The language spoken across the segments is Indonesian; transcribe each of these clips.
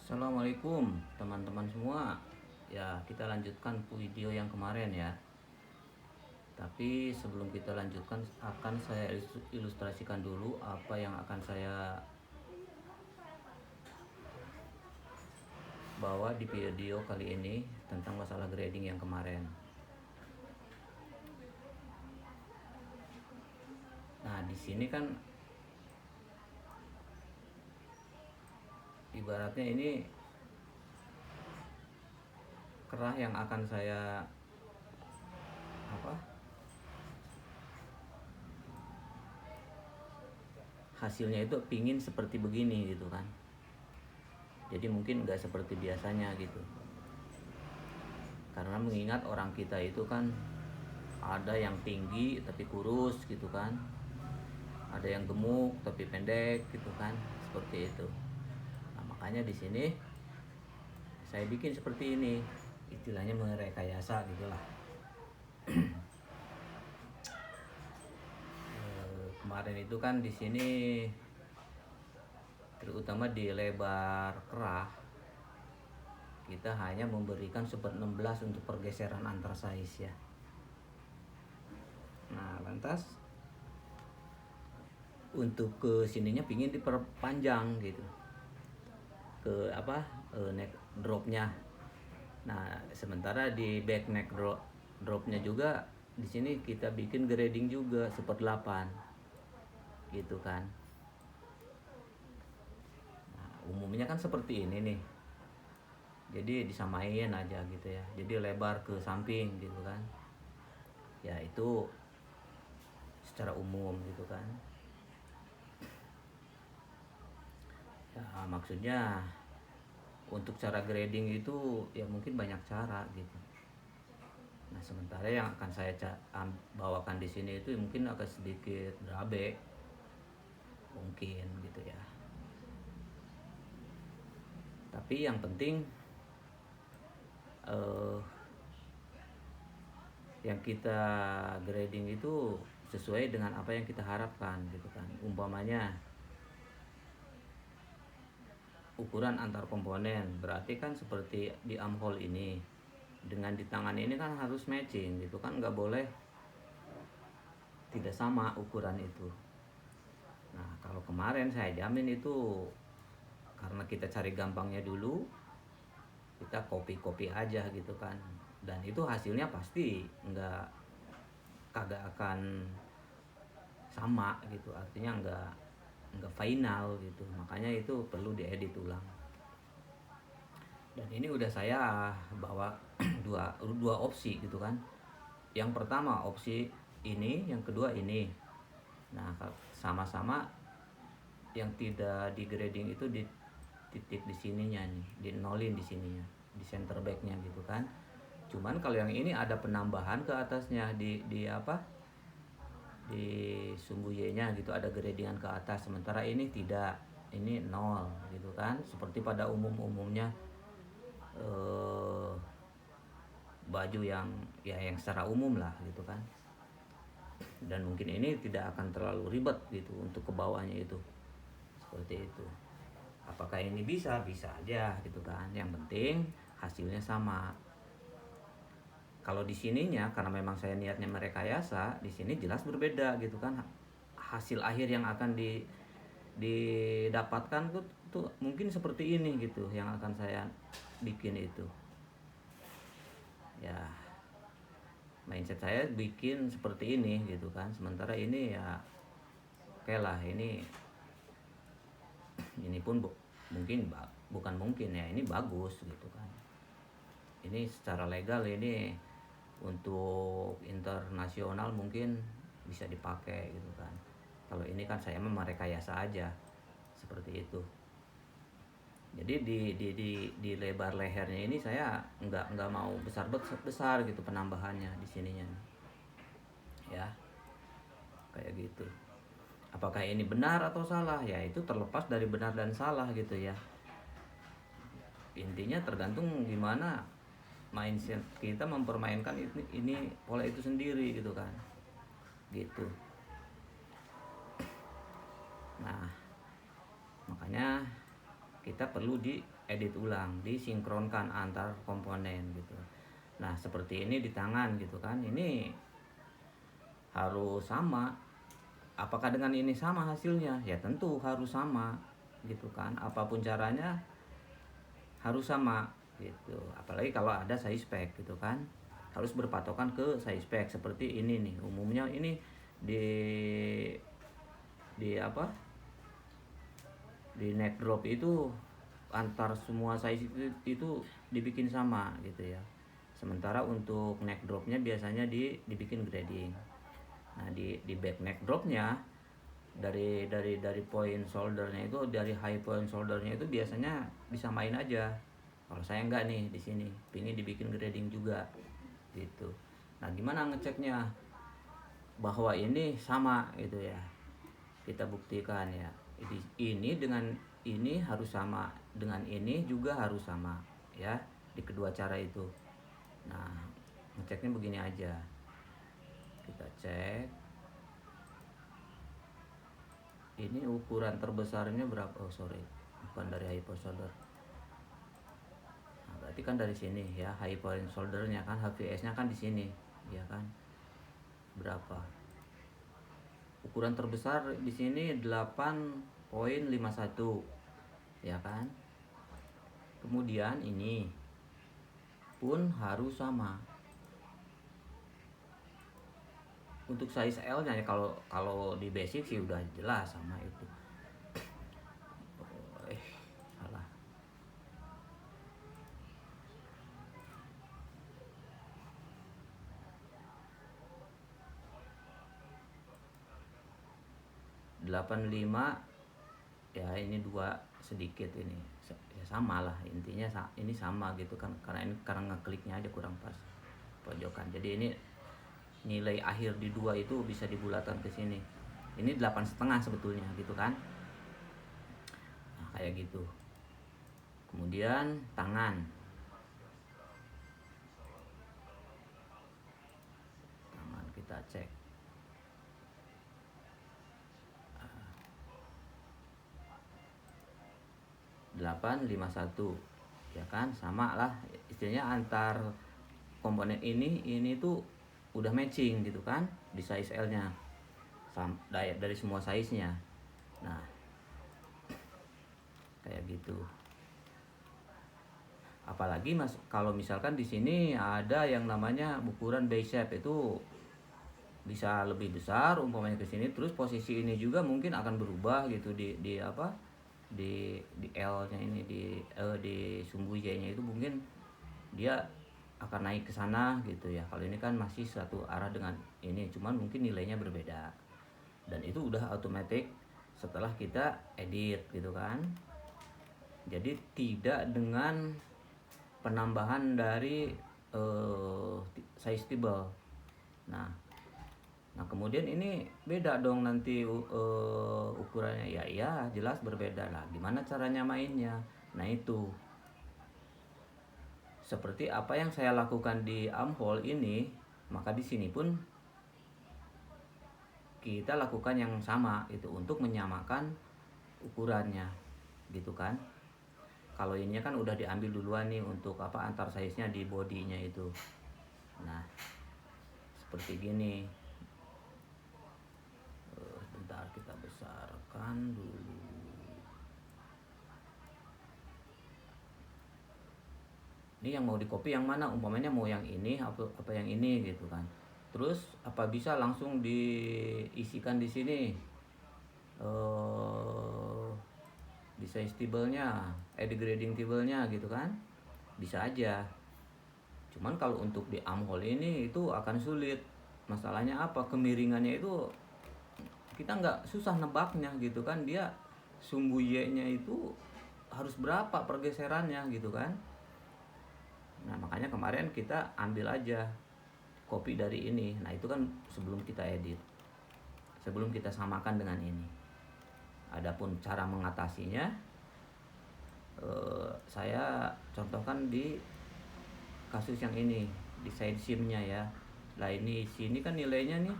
Assalamualaikum teman-teman semua. Ya, kita lanjutkan video yang kemarin ya. Tapi sebelum kita lanjutkan, akan saya ilustrasikan dulu apa yang akan saya bawa di video kali ini tentang masalah grading yang kemarin. Nah, di sini kan ibaratnya ini kerah yang akan saya hasilnya itu pingin seperti begini gitu kan. Jadi mungkin nggak seperti biasanya gitu, karena mengingat orang kita itu kan ada yang tinggi tapi kurus gitu kan, ada yang gemuk tapi pendek gitu kan, seperti itu. Nah, makanya di sini saya bikin seperti ini, istilahnya merekayasa gitulah. Kemarin itu kan di sini terutama di lebar kerah kita hanya memberikan 1/16 untuk pergeseran antar size ya. Nah, lantas untuk ke sininya pingin diperpanjang gitu, ke neck dropnya. Nah, sementara di back neck dropnya juga di sini kita bikin grading juga 1/8 gitu kan. Nah, umumnya kan seperti ini nih, jadi disamain aja gitu ya, jadi lebar ke samping gitu kan ya, itu secara umum gitu kan ya. Maksudnya untuk cara grading itu ya mungkin banyak cara gitu. Nah, sementara yang akan saya bawakan di sini itu mungkin agak sedikit berabe mungkin gitu ya. Tapi yang penting yang kita grading itu sesuai dengan apa yang kita harapkan gitu kan. Umpamanya ukuran antar komponen, berarti kan seperti di armhole ini dengan di tangan ini kan harus matching gitu kan, nggak boleh tidak sama ukuran itu. Nah, kalau kemarin saya jamin itu karena kita cari gampangnya dulu, kita copy aja gitu kan, dan itu hasilnya pasti kagak akan sama gitu, artinya nggak final gitu. Makanya itu perlu diedit ulang. Dan ini udah saya bawa dua opsi gitu kan. Yang pertama opsi ini, yang kedua ini. Nah, sama-sama yang tidak di grading itu di titik di sininya nih, di nolin di sininya, di center backnya gitu kan. Cuman kalau yang ini ada penambahan ke atasnya di sumbu Y-nya gitu, ada gradingan ke atas, sementara ini tidak, ini 0 gitu kan, seperti pada umumnya baju yang secara umum lah gitu kan. Dan mungkin ini tidak akan terlalu ribet gitu untuk ke bawahnya itu, seperti itu. Apakah ini bisa aja gitu kan, yang penting hasilnya sama. Kalau di sininya karena memang saya niatnya merekayasa, di sini jelas berbeda gitu kan. Hasil akhir yang akan didapatkan tuh mungkin seperti ini gitu, yang akan saya bikin itu. Ya, mindset saya bikin seperti ini gitu kan. Sementara ini ya oke lah, ini pun bukan mungkin ya, ini bagus gitu kan. Ini secara legal ini untuk internasional mungkin bisa dipakai gitu kan. Kalau ini kan saya merekayasa aja seperti itu. Jadi di lebar lehernya ini saya nggak mau besar gitu penambahannya di sininya ya, kayak gitu. Apakah ini benar atau salah ya, itu terlepas dari benar dan salah gitu ya. Intinya tergantung gimana mindset kita mempermainkan ini pola itu sendiri gitu kan, gitu. Nah, makanya kita perlu diedit ulang, disinkronkan antar komponen gitu. Nah seperti ini di tangan gitu kan, ini harus sama. Apakah dengan ini sama hasilnya? Ya tentu harus sama gitu kan, apapun caranya harus sama gitu. Apalagi kalau ada size pack gitu kan, harus berpatokan ke size pack. Seperti ini nih, umumnya ini di apa, di neck drop itu antar semua size itu dibikin sama gitu ya. Sementara untuk neck dropnya biasanya dibikin grading. Nah di back neck dropnya dari point shouldernya itu, dari high point shouldernya itu biasanya bisa main aja. Kalau saya enggak nih, di sini pingin dibikin grading juga gitu. Nah gimana ngeceknya bahwa ini sama gitu ya? Kita buktikan ya, ini dengan ini harus sama, dengan ini juga harus sama ya, di kedua cara itu. Nah ngeceknya begini aja, kita cek ini ukuran terbesarnya berapa. Oh sorry, bukan dari high point shoulder. Nah, berarti kan dari sini ya, high point shouldernya kan, HVS nya kan di sini ya kan, berapa ukuran terbesar di sini 8,51 ya kan. Kemudian ini pun harus sama untuk size L nya ya. Kalau di basic sih udah jelas sama itu. Salah. 85 ya, ini 2 sedikit ini ya, sama lah intinya, ini sama gitu kan, karena ngekliknya aja kurang pas pojokan. Jadi ini nilai akhir di 2 itu bisa dibulatkan ke sini. Ini 8,5 sebetulnya gitu kan. Nah, kayak gitu. Kemudian tangan kita cek. 851 ya kan, sama lah istilahnya antar komponen ini tuh udah matching gitu kan di size L nya dari semua size nya. Nah kayak gitu. Apalagi kalau misalkan di sini ada yang namanya ukuran bicep, itu bisa lebih besar umpamanya ke sini, terus posisi ini juga mungkin akan berubah gitu di apa, di L-nya ini, di sumbu Y-nya itu mungkin dia akan naik ke sana gitu ya. Kalau ini kan masih satu arah dengan ini, cuman mungkin nilainya berbeda. Dan itu udah otomatis setelah kita edit gitu kan. Jadi tidak dengan penambahan dari size table. Nah kemudian ini beda dong nanti ukurannya ya jelas berbeda lah. Gimana caranya mainnya? Nah itu seperti apa yang saya lakukan di armhole ini, maka di sini pun kita lakukan yang sama itu untuk menyamakan ukurannya gitu kan. Kalau ini kan udah diambil duluan nih untuk apa, antar size-nya di bodinya itu. Nah seperti gini. Bentar kita besarkan dulu. Ini yang mau di copy yang mana, umpamanya mau yang ini apa yang ini gitu kan. Terus apa bisa langsung diisikan di sini di size table-nya, di grading table-nya gitu kan, bisa aja. Cuman kalau untuk di armhole ini itu akan sulit. Masalahnya apa, kemiringannya itu kita nggak susah nebaknya gitu kan, dia sumbu Y-nya itu harus berapa pergeserannya gitu kan. Nah makanya kemarin kita ambil aja copy dari ini. Nah itu kan sebelum kita edit, sebelum kita samakan dengan ini. Adapun cara mengatasinya saya contohkan di kasus yang ini, di side seam-nya ya. Lah ini sini kan nilainya nih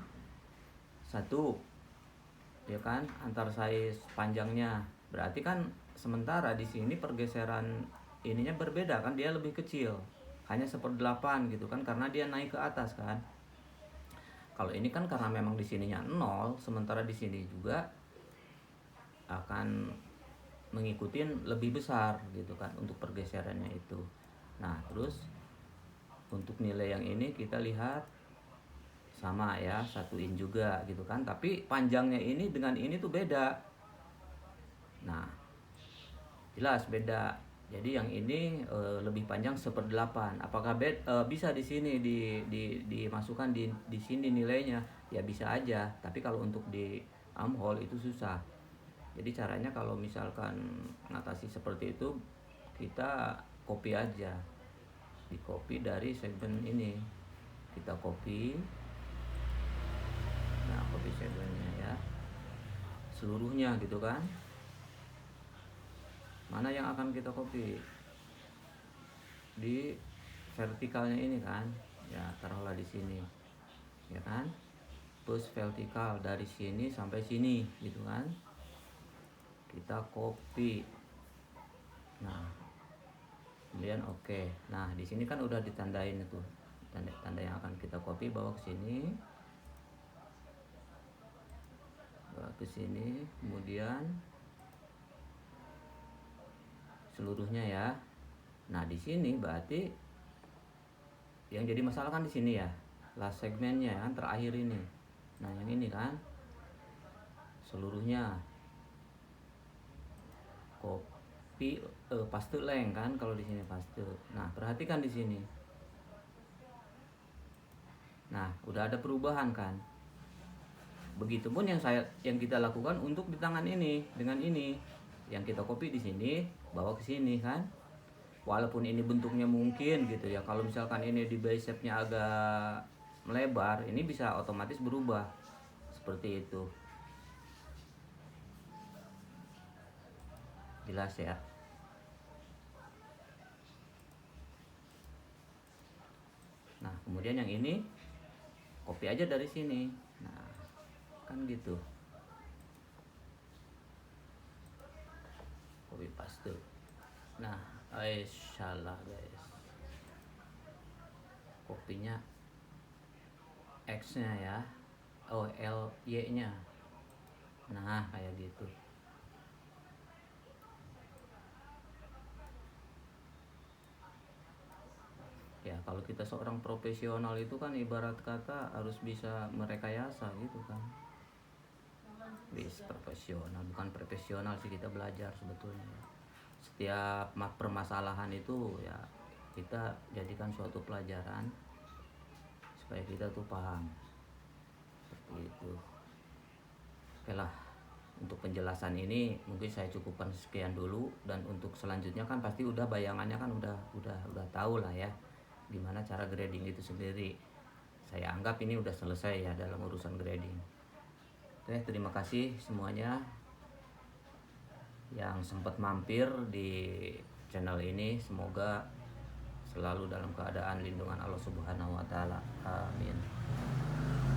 1 ya kan, antar size panjangnya berarti kan sementara di sini pergeseran ininya berbeda kan, dia lebih kecil, hanya 1/8 gitu kan, karena dia naik ke atas kan. Kalau ini kan karena memang di sininya 0, sementara di sini juga akan mengikuti lebih besar gitu kan untuk pergeserannya itu. Nah, terus untuk nilai yang ini kita lihat sama ya, 1 in juga gitu kan, tapi panjangnya ini dengan ini tuh beda. Nah, jelas beda. Jadi yang ini lebih panjang 1/8. Apakah bisa di sini dimasukkan di sini nilainya? Ya bisa aja. Tapi kalau untuk di armhole itu susah. Jadi caranya kalau misalkan ngatasi seperti itu, kita copy aja. Di copy dari segmen ini. Kita copy. Nah, copy segmennya ya. Seluruhnya gitu kan. Mana yang akan kita copy? Di vertikalnya ini kan. Ya, taruhlah di sini. Ya kan? Terus vertikal dari sini sampai sini gitu kan. Kita copy. Nah, kemudian oke. Nah, di sini kan udah ditandain itu. Tanda yang akan kita copy, bawa ke sini. Bawa ke sini, kemudian seluruhnya ya. Nah, di sini berarti yang jadi masalah kan di sini ya. Last segmennya kan terakhir ini. Nah, yang ini kan seluruhnya copy paste length kan, kalau di sini paste. Nah, perhatikan di sini. Nah, udah ada perubahan kan. Begitupun yang kita lakukan untuk di tangan ini dengan ini. Yang kita copy di sini, bawa ke sini kan. Walaupun ini bentuknya mungkin gitu ya. Kalau misalkan ini di bicepnya agak melebar, ini bisa otomatis berubah. Seperti itu. Jelas ya. Nah, kemudian yang ini copy aja dari sini. Nah, kan gitu. Copy paste. Nah, salah guys. Kopinya X-nya ya. Oh, Y-nya. Nah, kayak gitu. Ya, kalau kita seorang profesional itu kan ibarat kata harus bisa merekayasa gitu kan. Profesional, bukan profesional sih, kita belajar sebetulnya. Setiap permasalahan itu ya kita jadikan suatu pelajaran supaya kita tuh paham. Seperti itu. Oke lah, untuk penjelasan ini mungkin saya cukupkan sekian dulu, dan untuk selanjutnya kan pasti udah bayangannya kan udah tahu lah ya gimana cara grading itu sendiri. Saya anggap ini udah selesai ya dalam urusan grading. Oke, terima kasih semuanya yang sempat mampir di channel ini. Semoga selalu dalam keadaan lindungan Allah Subhanahu wa taala. Amin.